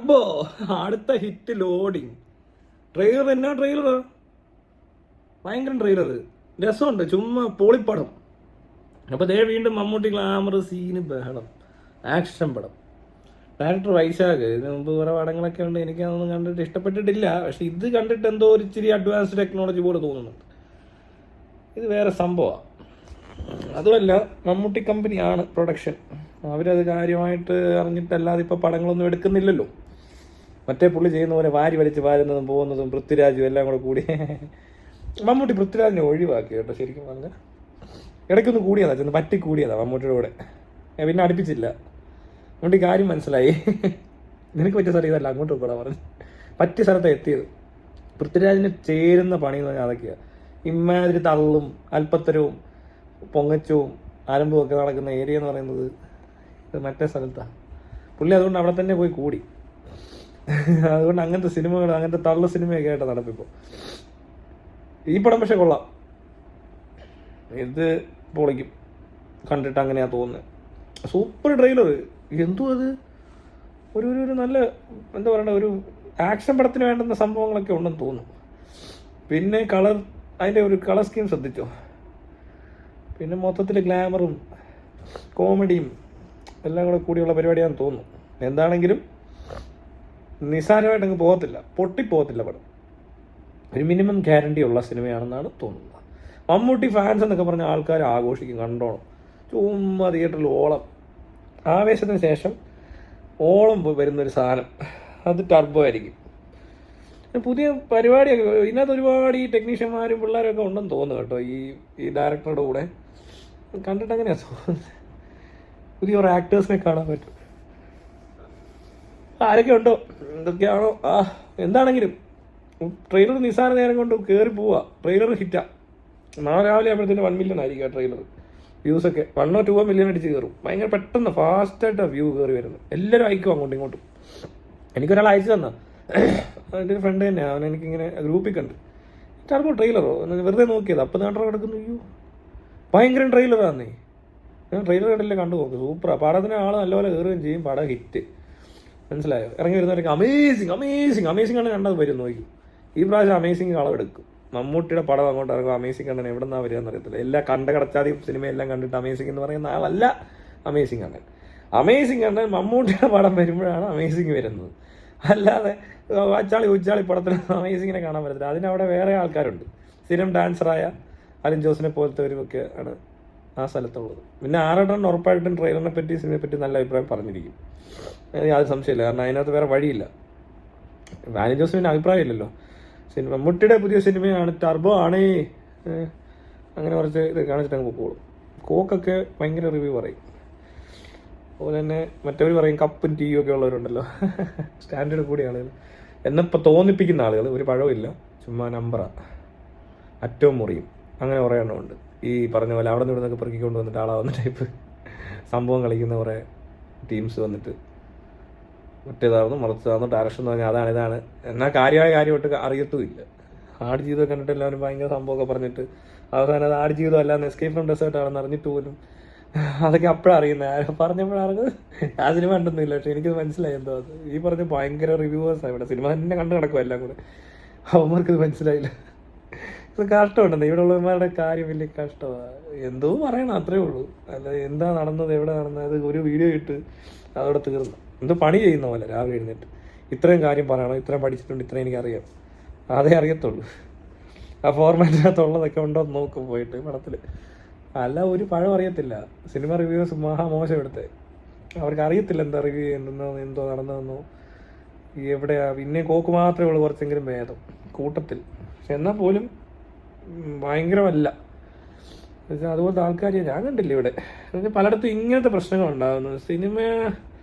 Turbo അടുത്ത hit loading. Trailer എന്നാ trailer, ഭയങ്കര ട്രെയിലർ, രസമുണ്ട്, ചുമ്മാ പൊളിപ്പടം. അപ്പോൾ ദേ വീണ്ടും മമ്മൂട്ടി ഗ്ലാമർ സീന് ബഹളം, ആക്ഷൻ പടം. ഡയറക്ടർ വൈശാഖ്, ഇതിന് മുമ്പ് വേറെ പടങ്ങളൊക്കെ ഉണ്ട്, എനിക്കതൊന്നും കണ്ടിട്ട് ഇഷ്ടപ്പെട്ടിട്ടില്ല. പക്ഷെ ഇത് കണ്ടിട്ട് എന്തോ ഒരു ഇച്ചിരി അഡ്വാൻസ്ഡ് ടെക്നോളജി പോലെ തോന്നുന്നുണ്ട്. ഇത് വേറെ സംഭവമാണ്. അതുമല്ല, മമ്മൂട്ടി കമ്പനിയാണ് പ്രൊഡക്ഷൻ. അവരത് കാര്യമായിട്ട് അറിഞ്ഞിട്ടല്ലാതെ ഇപ്പോൾ പടങ്ങളൊന്നും എടുക്കുന്നില്ലല്ലോ. മറ്റേ പുള്ളി ചെയ്യുന്ന പോലെ വാരി വലിച്ച് വാരുന്നതും പോകുന്നതും പൃഥ്വിരാജും എല്ലാം കൂടെ കൂടി. മമ്മൂട്ടി പൃഥ്വിരാജിനെ ഒഴിവാക്കി കേട്ടോ. ശരിക്കും പറഞ്ഞാൽ ഇടയ്ക്കൊന്ന് കൂടിയതാ, ചെന്ന് പറ്റി കൂടിയതാ മമ്മൂട്ടിയുടെ കൂടെ. പിന്നെ അടുപ്പിച്ചില്ല. മമ്മൂട്ടി കാര്യം മനസ്സിലായി, നിനക്ക് പറ്റിയ സ്ഥലം ഇതല്ല, അങ്ങോട്ട് പോകാൻ പറഞ്ഞു. പറ്റിയ സ്ഥലത്താണ് എത്തിയത്. പൃഥ്വിരാജിന് ചേരുന്ന പണി എന്ന് പറഞ്ഞാൽ അതൊക്കെയാണ്. ഇമ്മാതിരി തള്ളും അല്പത്തരവും പൊങ്ങച്ചവും ആരംഭവും ഒക്കെ നടക്കുന്ന ഏരിയ എന്ന് പറയുന്നത് ഇത് മറ്റേ സ്ഥലത്താണ്. പുള്ളി അതുകൊണ്ട് അവിടെ തന്നെ പോയി കൂടി. അതുകൊണ്ട് അങ്ങനത്തെ സിനിമകൾ, അങ്ങനത്തെ തള്ളു സിനിമയൊക്കെ ആയിട്ട് നടപ്പിപ്പോൾ. ഈ പടം പക്ഷെ കൊള്ളാം, ഇത് പൊളിക്കും. കണ്ടിട്ട് അങ്ങനെയാണ് തോന്നുന്നത്. Super trailer. എന്തോ അത് ഒരു നല്ല എന്താ പറയണ്ട, ഒരു ആക്ഷൻ പടത്തിന് വേണ്ടുന്ന സംഭവങ്ങളൊക്കെ ഉണ്ടെന്ന് തോന്നുന്നു. പിന്നെ കളർ, അതിൻ്റെ ഒരു കളർ സ്കീം ശ്രദ്ധിച്ചോ? പിന്നെ മൊത്തത്തിൽ ഗ്ലാമറും കോമഡിയും എല്ലാം കൂടെ കൂടിയുള്ള പരിപാടിയാണെന്ന് തോന്നുന്നു. എന്താണെങ്കിലും നിസ്സാരമായിട്ട് അങ്ങ് പോകത്തില്ല, പൊട്ടിപ്പോകത്തില്ല പടം. ഒരു മിനിമം ഗ്യാരണ്ടി ഉള്ള സിനിമയാണെന്നാണ് തോന്നുന്നത്. മമ്മൂട്ടി ഫാൻസ് എന്നൊക്കെ പറഞ്ഞ ആൾക്കാർ ആഘോഷിക്കും, കണ്ടോണം. ചുമ്മാ തിയേറ്ററിൽ ഓളം, ആവേശത്തിന് ശേഷം ഓളം വരുന്നൊരു സാധനം, അത് ടർബോ ആയിരിക്കും. പുതിയ പരിപാടിയൊക്കെ ഇതിനകത്ത് ഒരുപാട് ഈ ടെക്നീഷ്യന്മാരും പിള്ളേരൊക്കെ ഉണ്ടെന്ന് തോന്നുന്നു കേട്ടോ. ഈ ഡയറക്ടറുടെ കൂടെ കണ്ടിട്ട് അങ്ങനെയാണ് തോന്നുന്നത്. പുതിയ ഒരു ആക്ടേഴ്സിനെ കാണാൻ പറ്റും. ആരൊക്കെ ഉണ്ടോ എന്തൊക്കെയാണോ എന്താണെങ്കിലും ട്രെയിലർ നിസ്സാര നേരം കൊണ്ട് കയറി പോവുക. ട്രെയിലർ ഹിറ്റാ. നാളെ രാവിലെ ആകുമ്പോഴത്തേന് 1 മില്യൺ ആയിരിക്കും ആ ട്രെയിലർ. വ്യൂസൊക്കെ 1 or 2 മില്യൺ അടിച്ച് കയറും. ഭയങ്കര പെട്ടെന്ന് ഫാസ്റ്റായിട്ടാണ് വ്യൂ കയറി വരുന്നത്. എല്ലാവരും അയക്കും അങ്ങോട്ടും ഇങ്ങോട്ടും. എനിക്കൊരാൾ അയച്ചു തന്നാ, എൻ്റെ ഒരു ഫ്രണ്ട് തന്നെ, അവൻ എനിക്കിങ്ങനെ ഗ്രൂപ്പിൽ കണ്ട്. ടർബോ ട്രെയിലറോ വെറുതെ നോക്കിയത്, അപ്പം നാട്ടർ കിടക്കുന്നു. അയ്യോ ഭയങ്കര ട്രെയിലറാന്നേ. ഞാൻ ട്രെയിലർ കണ്ടില്ലേ, കണ്ടു നോക്ക്, സൂപ്പറാണ്. പടത്തിന് ആൾ നല്ലപോലെ കയറുകയും ചെയ്യും. പടം ഹിറ്റ്, മനസ്സിലായോ? ഇറങ്ങി വരുന്നവരൊക്കെ അമേസിങ് അമേസിങ് അമേസിങ് ആണ് കണ്ടത് വരും നോക്കി. ഈ പ്രാവശ്യം അമേസിങ് അളവെടുക്കും. മമ്മൂട്ടിയുടെ പടം അങ്ങോട്ട് ഇറങ്ങും. അമേസിങ് കണ്ണൻ എവിടെ നിന്നാണ് വരിക എന്നറിയത്തില്ല. എല്ലാ കടച്ചാതി സിനിമയെല്ലാം കണ്ടിട്ട് അമേസിങ് എന്ന് പറയുന്ന ആളല്ല അമേസിങ് കണ്ണൻ. അമേസിങ് കണ്ണൻ മമ്മൂട്ടിയുടെ പടം വരുമ്പോഴാണ് അമേസിങ് വരുന്നത്. അല്ലാതെ അച്ചാളി ഉച്ചാളി പടത്തിന് അമേസിങ്ങിനെ കാണാൻ പറ്റത്തില്ല. അതിനവിടെ വേറെ ആൾക്കാരുണ്ട്. സ്ഥിരം ഡാൻസറായ അലിൻ ജോസിനെ പോലത്തെവരുമൊക്കെ ആണ് ആ സ്ഥലത്തുള്ളത്. പിന്നെ ആറട്ടൻ ഉറപ്പായിട്ടും ട്രെയിലറിനെ പറ്റി, സിനിമയെ പറ്റി നല്ല അഭിപ്രായം പറഞ്ഞിരിക്കും. യാതൊരു സംശയമില്ല. കാരണം അതിനകത്ത് വേറെ വഴിയില്ല. അലിൻ ജോസിന് അഭിപ്രായം ഇല്ലല്ലോ. സിനിമ മമ്മൂട്ടിയുടെ പുതിയ സിനിമയാണ്, ടർബോ ആണേ, അങ്ങനെ കുറച്ച് ഇത് കാണിച്ചിട്ട് അങ്ങ് പോക്കോളും. കോക്കൊക്കെ ഭയങ്കര റിവ്യൂ പറയും. അതുപോലെ തന്നെ മറ്റവർ പറയും കപ്പും ടീയും ഒക്കെ ഉള്ളവരുണ്ടല്ലോ, സ്റ്റാൻഡേർഡ് കൂടിയ ആളുകൾ എന്നിപ്പോൾ തോന്നിപ്പിക്കുന്ന ആളുകൾ. ഒരു പഴമില്ല, ചുമ്മാ നമ്പറാണ്, അറ്റവും മുറിയും, അങ്ങനെ കുറേ എണ്ണമുണ്ട്. ഈ പറഞ്ഞ പോലെ അവിടെ നിന്ന് ഇവിടെ നിന്നൊക്കെ പെറുക്കിക്കൊണ്ട് വന്നിട്ട് ആളാവുന്ന ടൈപ്പ് സംഭവം കളിക്കുന്ന കുറേ ടീംസ് വന്നിട്ട് മറ്റേതാവുന്നു മറച്ചതാവുന്നു ഡയറക്ഷൻ എന്ന് പറഞ്ഞാൽ അതാണ് ഇതാണ്. എന്നാൽ കാര്യമായ കാര്യമായിട്ട് അറിയത്തുമില്ല. ആട് ജീവിതം കണ്ടിട്ട് എല്ലാവരും ഭയങ്കര സംഭവമൊക്കെ പറഞ്ഞിട്ട് അവസാനം അത് ആട് ജീവിതം അല്ലാന്ന് എസ്കേപ്പ് ഫ്രം ഡെസേർട്ട് ആണെന്ന് അറിഞ്ഞിട്ട് പോലും അതൊക്കെ അപ്പോഴാണ് അറിയുന്നത്. പറഞ്ഞപ്പോഴറിഞ്ഞത് ആ സിനിമ കണ്ടൊന്നുമില്ല. പക്ഷെ എനിക്കത് മനസ്സിലായി എന്തോ അത്. ഈ പറഞ്ഞ ഭയങ്കര റിവ്യൂവേഴ്സാണ് ഇവിടെ. സിനിമ തന്നെ കണ്ടു കിടക്കും എല്ലാം കൂടെ. അവന്മാർക്കിത് മനസ്സിലായില്ല. ഇത് കഷ്ടമുണ്ടെന്ന് ഇവിടെ ഉള്ളവന്മാരുടെ കാര്യം വലിയ കഷ്ടമാണ്. എന്തോ പറയണം, അത്രേ ഉള്ളൂ. അല്ല എന്താ നടന്നത്, എവിടെ നടന്നത്, അത് ഒരു വീഡിയോ ഇട്ട് അതോടെ തീർന്നു. എന്തോ പണി ചെയ്യുന്ന പോലെ രാവിലെ എഴുന്നേറ്റ് ഇത്രയും കാര്യം പറയണം, ഇത്രയും പഠിച്ചിട്ടുണ്ട്, ഇത്രയും എനിക്കറിയാം, അതേ അറിയത്തുള്ളൂ. ആ ഫോർമാറ്റിനകത്തുള്ളതൊക്കെ ഉണ്ടോ എന്ന് നോക്കും പോയിട്ട് പടത്തിൽ. അല്ല ഒരു പഴം അറിയത്തില്ല. സിനിമ റിവ്യൂസ് മഹാമോശം എടുത്തേ. അവർക്ക് അറിയത്തില്ല എന്താ റിവ്യൂ ചെയ്യുന്നതെന്നോ എന്തോ നടന്നതെന്നോ എവിടെയാ. പിന്നെ കോക്ക് മാത്രമേ ഉള്ളൂ കുറച്ചെങ്കിലും ഭേദം കൂട്ടത്തിൽ. പക്ഷെ എന്നാൽ പോലും ഭയങ്കരമല്ല. അതുപോലത്തെ ആൾക്കാർ ഞാൻ കണ്ടില്ല ഇവിടെ. പലയിടത്തും ഇങ്ങനത്തെ പ്രശ്നങ്ങളുണ്ടാകുന്നു. സിനിമ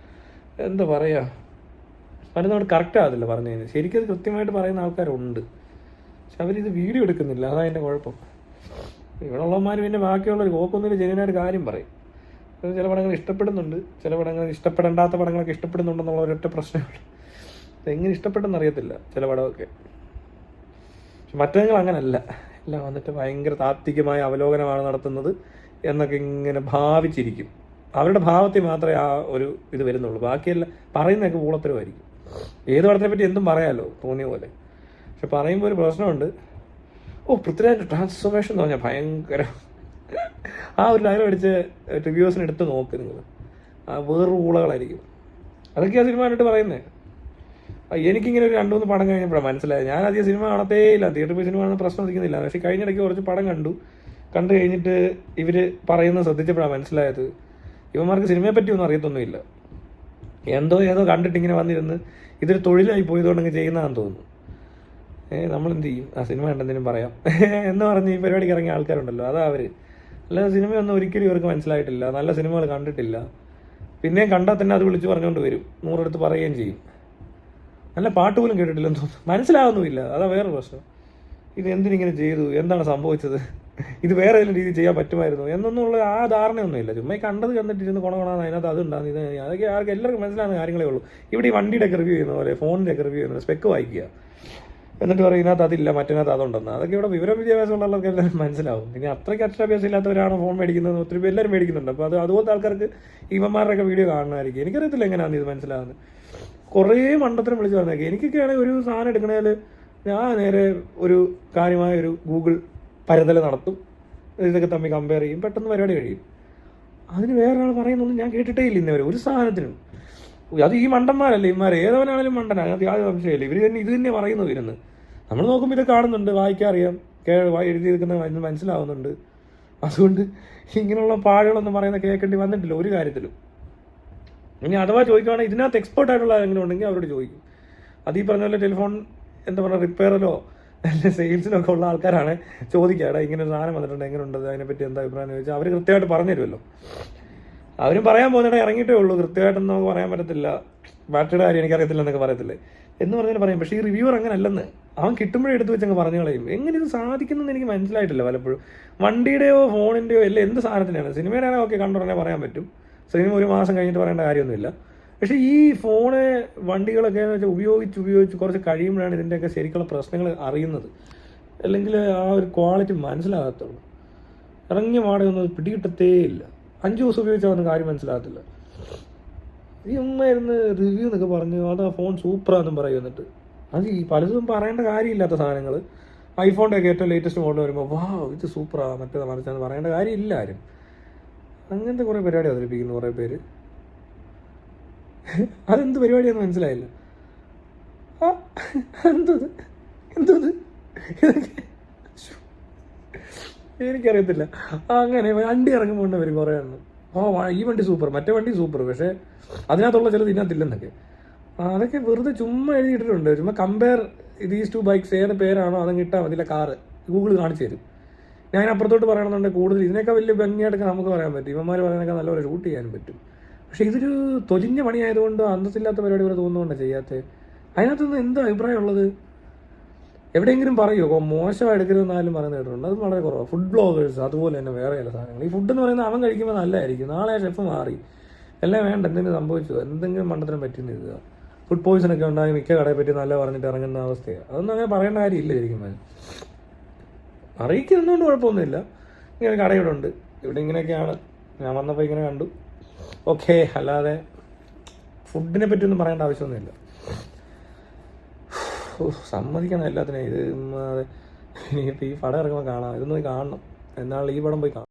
എന്താ പറയുക, പലതും അവിടെ കറക്റ്റ് ആകത്തില്ല പറഞ്ഞു കഴിഞ്ഞാൽ. ശരിക്കും അത് കൃത്യമായിട്ട് പറയുന്ന ആൾക്കാരുണ്ട്, പക്ഷെ അവരിത് വീഡിയോ എടുക്കുന്നില്ല. അതാണ് അതിൻ്റെ കുഴപ്പം. ഇവിടെ ഉള്ളവന്മാർ പിന്നെ ബാക്കിയുള്ളവർ കോക്കൊന്നും ജെന്യുവനായിട്ട് കാര്യം പറയും. ചില പടങ്ങൾ ഇഷ്ടപ്പെടുന്നുണ്ട്, ചില പടങ്ങൾ ഇഷ്ടപ്പെടേണ്ടാത്ത പടങ്ങളൊക്കെ ഇഷ്ടപ്പെടുന്നുണ്ടെന്നുള്ള ഒരൊറ്റ പ്രശ്നമുള്ളൂ. എങ്ങനെ ഇഷ്ടപ്പെട്ടെന്ന് അറിയത്തില്ല ചില പടമൊക്കെ. പക്ഷെ മറ്റങ്ങൾ അങ്ങനല്ല. എല്ലാം വന്നിട്ട് ഭയങ്കര താത്വികമായ അവലോകനമാണ് നടത്തുന്നത് എന്നൊക്കെ ഇങ്ങനെ ഭാവിച്ചിരിക്കും. അവരുടെ ഭാവത്തിൽ മാത്രമേ ആ ഒരു ഇത് വരുന്നുള്ളൂ. ബാക്കിയെല്ലാം പറയുന്നതൊക്കെ ഊളത്തരമായിരിക്കും. ഏത് പടത്തിനെ പറ്റി എന്തും പറയാമല്ലോ തോന്നിയ പോലെ. പക്ഷെ പറയുമ്പോൾ ഒരു പ്രശ്നമുണ്ട്. പൃഥ്വിരാജിൻ്റെ ട്രാൻസ്ഫോർമേഷൻ എന്ന് പറഞ്ഞാൽ ഭയങ്കര. ആ ഒരു ഡയലോഗ് അടിച്ച് റിവ്യൂസിന് എടുത്ത് നോക്ക് നിങ്ങൾ. വേറൊരു ഊളകളായിരിക്കും. അതൊക്കെയാണ് സിനിമ കണ്ടിട്ട് പറയുന്നത്. എനിക്കിങ്ങനെ ഒരു 2-3 പടം കഴിഞ്ഞപ്പോഴാണ് മനസ്സിലായത്. ഞാൻ അധികം സിനിമ കാണത്തേ ഇല്ല, തിയേറ്ററിൽ പോയി സിനിമ കാണാൻ പ്രശ്നം നിൽക്കുന്നില്ല. പക്ഷേ കഴിഞ്ഞിടയ്ക്ക് കുറച്ച് പടം കണ്ടു കഴിഞ്ഞിട്ട് ഇവർ പറയുന്നത് ശ്രദ്ധിച്ചപ്പോഴാണ് മനസ്സിലായത് ഇവന്മാർക്ക് സിനിമയെ പറ്റി ഒന്നും അറിയത്തൊന്നുമില്ല. ഏതോ കണ്ടിട്ട് ഇങ്ങനെ വന്നിരുന്ന് ഇതൊരു തൊഴിലായി പോയതുകൊണ്ടങ്ങ് ചെയ്യുന്നതാണെന്ന് തോന്നുന്നു. നമ്മളെന്ത് ചെയ്യും, ആ സിനിമ കണ്ടെന്തെങ്കിലും പറയാം എന്ന് പറഞ്ഞ് ഈ പരിപാടിക്ക് ഇറങ്ങിയ ആൾക്കാരുണ്ടല്ലോ, അതാ അവർ. അല്ലാതെ സിനിമയൊന്നും ഒരിക്കലും ഇവർക്ക് മനസ്സിലായിട്ടില്ല, നല്ല സിനിമകൾ കണ്ടിട്ടില്ല. പിന്നെയും കണ്ടാൽ തന്നെ അത് വിളിച്ച് പറഞ്ഞുകൊണ്ട് വരും, 100 അടുത്ത് പറയുകയും ചെയ്യും. നല്ല പാട്ട് പോലും കേട്ടിട്ടില്ലെന്ന് തോന്നുന്നു, മനസ്സിലാവുന്നുമില്ല. അതാ വേറെ പ്രശ്നം. ഇത് എന്തിനിങ്ങനെ ചെയ്തു, എന്താണ് സംഭവിച്ചത്, ഇത് വേറെ ഏതെങ്കിലും രീതിയിൽ ചെയ്യാൻ പറ്റുമായിരുന്നു എന്നൊന്നുള്ള ആ ധാരണയൊന്നുമില്ല. ചുമ്മാ കണ്ടിരുന്ന് കൊണകൊണാന്ന് അതിനകത്ത് അതുണ്ടാകുന്നു ഇത് അതൊക്കെ എല്ലാവർക്കും മനസ്സിലാകുന്ന കാര്യങ്ങളേ ഉള്ളൂ. ഇവിടെ ഈ വണ്ടിയുടെയൊക്കെ റിവ്യൂ ചെയ്യുന്ന പോലെ ഫോണിൻ്റെയൊക്കെ റിവ്യൂ ചെയ്യുന്നത് സ്പെക്ക് വായിക്കുക, എന്നിട്ട് പറയും ഇതിനകത്ത് അതില്ല മറ്റതിനകത്ത് അതുണ്ടെന്ന്. അതൊക്കെ ഇവിടെ വിദ്യാഭ്യാസമുള്ളവർക്ക് എല്ലാവരും മനസ്സിലാവും. ഇനി അത്രയ്ക്ക് അക്ഷരാഭ്യാസം ഇല്ലാത്തവരാണ് ഫോൺ മേടിക്കുന്നത്, ഒത്തിരി പേര് എല്ലാവരും മേടിക്കുന്നുണ്ട്. അപ്പോൾ അതുപോലത്തെ ആൾക്കാർക്ക് ഇവന്മാരുടെയൊക്കെ വീഡിയോ കാണുന്നതായിരിക്കും. എനിക്കറിയത്തില്ല എങ്ങനെയാണ് ഇത് മനസ്സിലാകുന്നത്. കുറേ മണ്ടത്തിനും വിളിച്ച് പറഞ്ഞേക്കെ. എനിക്കൊക്കെ ആണെങ്കിൽ ഒരു സാധനം എടുക്കണേൽ ഞാൻ നേരെ ഒരു കാര്യമായ ഒരു ഗൂഗിൾ പരതല നടത്തും, ഇതൊക്കെ തമ്മിൽ കമ്പയർ ചെയ്യും, പെട്ടെന്ന് പരിപാടി കഴിയും. അതിന് വേറൊരാൾ പറയുന്നൊന്നും ഞാൻ കേട്ടിട്ടേ ഇല്ല ഇന്നവരെ ഒരു സാധനത്തിനും. അത് ഈ മണ്ടന്മാരല്ലേ ഇവന്മാർ, ഏതവനാണെങ്കിലും മണ്ടനാണ്, അത് യാതൊരു സംശയമില്ല. ഇവർ തന്നെ ഇത് തന്നെ പറയുന്നു ഇരുന്ന്. നമ്മൾ നോക്കുമ്പോൾ ഇത് കാണുന്നുണ്ട്, വായിക്കാൻ അറിയാം, എഴുതിയിരിക്കുന്ന മനസ്സിലാവുന്നുണ്ട്. അതുകൊണ്ട് ഇങ്ങനെയുള്ള പാടുകളൊന്നും പറയുന്ന കേൾക്കേണ്ടി വന്നിട്ടില്ല ഒരു കാര്യത്തിലും. ഇനി അഥവാ ചോദിക്കുകയാണെങ്കിൽ ഇതിനകത്ത് എക്സ്പേർട്ട് ആയിട്ടുള്ള ആരെങ്കിലും ഉണ്ടെങ്കിൽ അവരോട് ചോദിക്കും. അത് ഈ പറഞ്ഞ പോലെ ടെലിഫോൺ എന്താ പറയുക റിപ്പയറിലോ അല്ലെ സെയിൽസിലൊക്കെ ഉള്ള ആൾക്കാരാണ് ചോദിക്കുക, ഇങ്ങനെ ഒരു സാധനം വന്നിട്ടുണ്ട് എങ്ങനെയുണ്ട്, അതിനെപ്പറ്റി എന്താ അഭിപ്രായം എന്ന് ചോദിച്ചാൽ അവർ കൃത്യമായിട്ട് പറഞ്ഞു തരുമല്ലോ. അവരും പറയാൻ പോകുന്നിടം ഇറങ്ങിയിട്ടേ ഉള്ളൂ, കൃത്യമായിട്ടൊന്നും നമുക്ക് പറയാൻ പറ്റത്തില്ല, ബാറ്ററിയുടെ കാര്യം എനിക്കറിയത്തില്ല എന്നൊക്കെ പറയത്തില്ലേ എന്ന് പറഞ്ഞാൽ പറയും. പക്ഷേ ഈ റിവ്യൂവർ അങ്ങനെ അല്ലെന്ന്, അവൻ കിട്ടുമ്പോഴേ എടുത്ത് വെച്ചങ്ങ് പറഞ്ഞു കളയും. എങ്ങനെ ഇത് സാധിക്കുന്നതെന്ന് എനിക്ക് മനസ്സിലായിട്ടില്ല പലപ്പോഴും. വണ്ടിയുടെയോ ഫോണിൻ്റെയോ അല്ല എന്ത് സാധനത്തിനാണ്, സിനിമയുടെ ആണെങ്കിൽ ഓക്കെ കണ്ടുടനെ പറയാൻ പറ്റും, സിനിമ 1 മാസം കഴിഞ്ഞിട്ട് പറയേണ്ട കാര്യമൊന്നുമില്ല. പക്ഷേ ഈ ഫോണ് വണ്ടികളൊക്കെ എന്ന് വെച്ചാൽ ഉപയോഗിച്ച് കുറച്ച് കഴിയുമ്പോഴാണ് ഇതിൻ്റെയൊക്കെ ശരിക്കുള്ള പ്രശ്നങ്ങൾ അറിയുന്നത്, അല്ലെങ്കിൽ ആ ഒരു ക്വാളിറ്റി മനസ്സിലാകത്തുള്ളൂ. ഇറങ്ങിയ മാടൊന്നും പിടികിട്ടത്തേ ഇല്ല. 5 ദിവസം ഉപയോഗിച്ചാൽ ഒന്നും കാര്യം മനസ്സിലാകത്തില്ല. ഈ ഉമ്മായിരുന്നു റിവ്യൂ എന്നൊക്കെ പറഞ്ഞു, അത് ആ ഫോൺ സൂപ്പറാണെന്നും പറയും. എന്നിട്ട് അത് ഈ പലതും പറയേണ്ട കാര്യമില്ലാത്ത സാധനങ്ങൾ, ഐഫോണിൻ്റെയൊക്കെ ഏറ്റവും ലേറ്റസ്റ്റ് മോഡൽ വരുമ്പോൾ വാ ഇത് സൂപ്പറാണ് മറ്റേത് മറിച്ചാന്ന് പറയേണ്ട കാര്യമില്ല ആരും. അങ്ങനത്തെ കുറേ പരിപാടി അവതരിപ്പിക്കുന്നു കുറേ പേര്. അതെന്ത് പരിപാടിയാണെന്ന് മനസ്സിലായില്ല. എന്തത് എനിക്കറിയത്തില്ല. അങ്ങനെ വണ്ടി ഇറങ്ങുമ്പോൾ വരും കുറേ എണ്ണം, ഈ വണ്ടി സൂപ്പർ, മറ്റേ വണ്ടി സൂപ്പർ, പക്ഷേ അതിനകത്തുള്ള ചിലത് ഇതിനകത്തില്ലെന്നൊക്കെ. അതൊക്കെ വെറുതെ ചുമ്മാ എഴുതിയിട്ടിട്ടുണ്ട്. ചുമ്മാ കമ്പയർ ദീസ് 2 ബൈക്സ് ഏത് പേരാണോ അതങ്ങ് ഇട്ടാൽ മതിയില്ല, കാറ് ഗൂഗിൾ കാണിച്ചു തരും. ഞാൻ അപ്പുറത്തോട്ട് പറയണമെന്നുണ്ടെങ്കിൽ കൂടുതൽ ഇതിനൊക്കെ വലിയ ഭംഗിയായിട്ടൊക്കെ നമുക്ക് പറയാൻ പറ്റും, ഇവന്മാർ പറയുന്നതൊക്കെ നല്ലപോലെ ഷൂട്ട് ചെയ്യാനും പറ്റും. പക്ഷേ ഇതൊരു തൊലിഞ്ഞ പണിയായതുകൊണ്ട് അന്തസ്സില്ലാത്ത പരിപാടി ഇവിടെ തോന്നുന്നുകൊണ്ടാണ് ചെയ്യാത്തത്. അതിനകത്തുനിന്ന് എന്താ അഭിപ്രായം ഉള്ളത്? എവിടെയെങ്കിലും പറയുമോ മോശം എടുക്കരുതെന്നാലും പറയുന്നത് കേട്ടിട്ടുണ്ട്, അത് വളരെ കുറവാണ്. ഫുഡ് ബ്ലോഗേഴ്സ് അതുപോലെ തന്നെ വേറെ ചില സാധനങ്ങൾ. ഈ ഫുഡ് എന്ന് പറയുന്നത് അവൻ കഴിക്കുമ്പോൾ നല്ലതായിരിക്കും, നാളെ ഷെഫ് മാറി എല്ലാം വേണ്ട എന്തെങ്കിലും സംഭവിച്ചു, എന്തെങ്കിലും മണ്ടത്തിനും പറ്റുന്ന ഇത് ഫുഡ് പോയിസണൊക്കെ ഉണ്ടായി മിക്ക കടയെ പറ്റി നല്ല പറഞ്ഞിട്ട് ഇറങ്ങുന്ന അവസ്ഥയാണ്. അതൊന്നും അങ്ങനെ പറയേണ്ട കാര്യമില്ല ശരിക്കും. അറിയിക്കുന്നതുകൊണ്ട് കുഴപ്പമൊന്നുമില്ല. ഇങ്ങനെ കടയുടെ ഉണ്ട് ഇവിടെ, ഇങ്ങനെയൊക്കെയാണ്. ഞാൻ വന്നപ്പോൾ ഇങ്ങനെ കണ്ടു, ഓക്കെ. അല്ലാതെ ഫുഡിനെ പറ്റിയൊന്നും പറയേണ്ട ആവശ്യമൊന്നുമില്ല. സമ്മതിക്കണം എല്ലാത്തിനും. ഇത് ഇനിയിപ്പോൾ ഈ പടം ഇറങ്ങുമ്പോൾ കാണാം, ഇതൊന്നും കാണണം. എന്നാൽ ഈ പടം പോയി കാണാം.